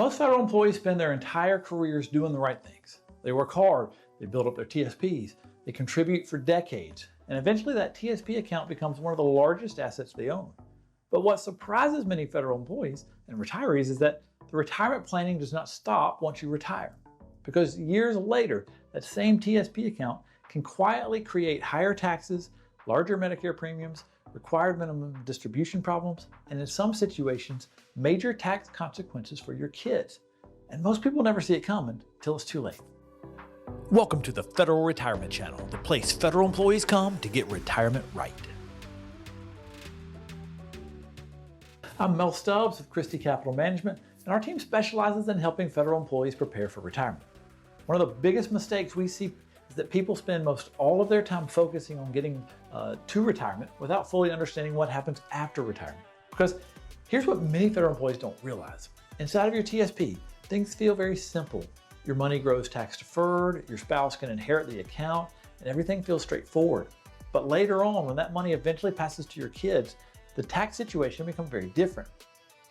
Most federal employees spend their entire careers doing the right things. They work hard, they build up their TSPs, they contribute for decades, and eventually that TSP account becomes one of the largest assets they own. But what surprises many federal employees and retirees is that the retirement planning does not stop once you retire. Because years later, that same TSP account can quietly create higher taxes, larger Medicare premiums, required minimum distribution problems, and in some situations, major tax consequences for your kids. And most people never see it coming until it's too late. Welcome to the Federal Retirement Channel, the place federal employees come to get retirement right. I'm Mel Stubbs of Christy Capital Management, and our team specializes in helping federal employees prepare for retirement. One of the biggest mistakes we see is that people spend most all of their time focusing on getting to retirement without fully understanding what happens after retirement. Because here's what many federal employees don't realize. Inside of your TSP, things feel very simple. Your money grows tax deferred, your spouse can inherit the account, and everything feels straightforward. But later on, when that money eventually passes to your kids, the tax situation becomes very different.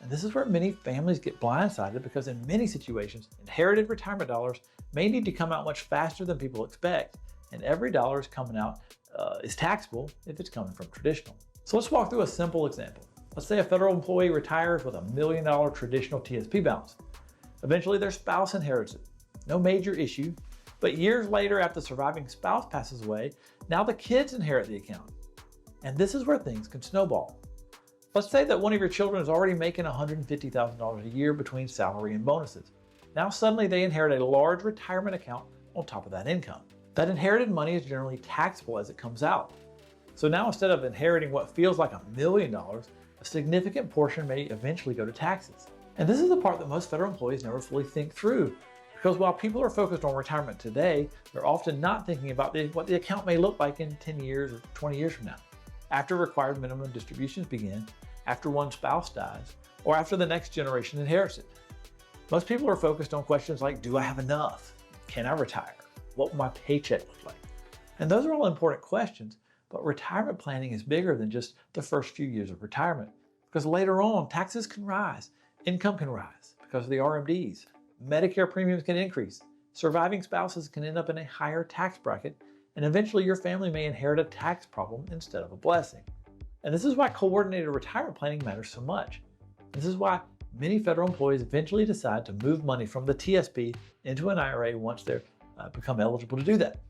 And this is where many families get blindsided because in many situations, inherited retirement dollars may need to come out much faster than people expect. And every dollar is coming out is taxable if it's coming from traditional. So let's walk through a simple example. Let's say a federal employee retires with $1 million traditional TSP balance. Eventually their spouse inherits it. No major issue, but years later after the surviving spouse passes away, now the kids inherit the account. And this is where things can snowball. Let's say that one of your children is already making $150,000 a year between salary and bonuses. Now suddenly they inherit a large retirement account on top of that income. That inherited money is generally taxable as it comes out. So now instead of inheriting what feels like $1 million, a significant portion may eventually go to taxes. And this is the part that most federal employees never fully think through. Because while people are focused on retirement today, they're often not thinking about what the account may look like in 10 years or 20 years from now. After required minimum distributions begin, after one spouse dies, or after the next generation inherits it. Most people are focused on questions like, do I have enough? Can I retire? What will my paycheck look like? And those are all important questions, but retirement planning is bigger than just the first few years of retirement. Because later on, taxes can rise, income can rise because of the RMDs, Medicare premiums can increase, surviving spouses can end up in a higher tax bracket, and eventually your family may inherit a tax problem instead of a blessing. And this is why coordinated retirement planning matters so much. This is why many federal employees eventually decide to move money from the TSP into an IRA once they become eligible to do that.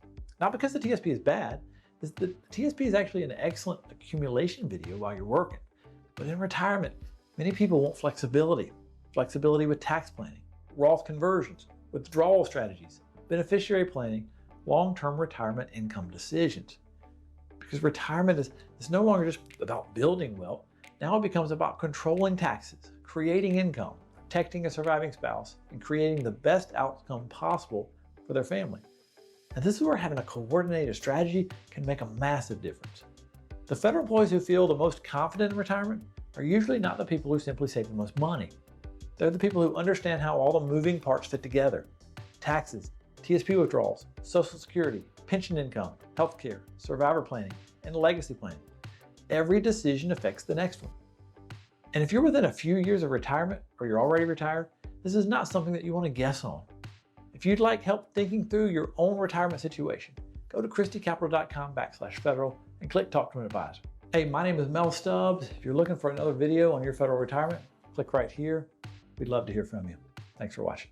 Not because the TSP is bad, the TSP is actually an excellent accumulation video while you're working. But in retirement, many people want flexibility. Flexibility with tax planning, Roth conversions, withdrawal strategies, beneficiary planning, long-term retirement income decisions. Because retirement is no longer just about building wealth. Now it becomes about controlling taxes, creating income, protecting a surviving spouse, and creating the best outcome possible for their family. And this is where having a coordinated strategy can make a massive difference. The federal employees who feel the most confident in retirement are usually not the people who simply save the most money. They're the people who understand how all the moving parts fit together. Taxes, TSP withdrawals, Social Security, pension income, healthcare, survivor planning, and legacy planning. Every decision affects the next one. And if you're within a few years of retirement or you're already retired, this is not something that you want to guess on. If you'd like help thinking through your own retirement situation, go to christycapital.com/federal and click Talk to an Advisor. Hey, my name is Mel Stubbs. If you're looking for another video on your federal retirement, click right here. We'd love to hear from you. Thanks for watching.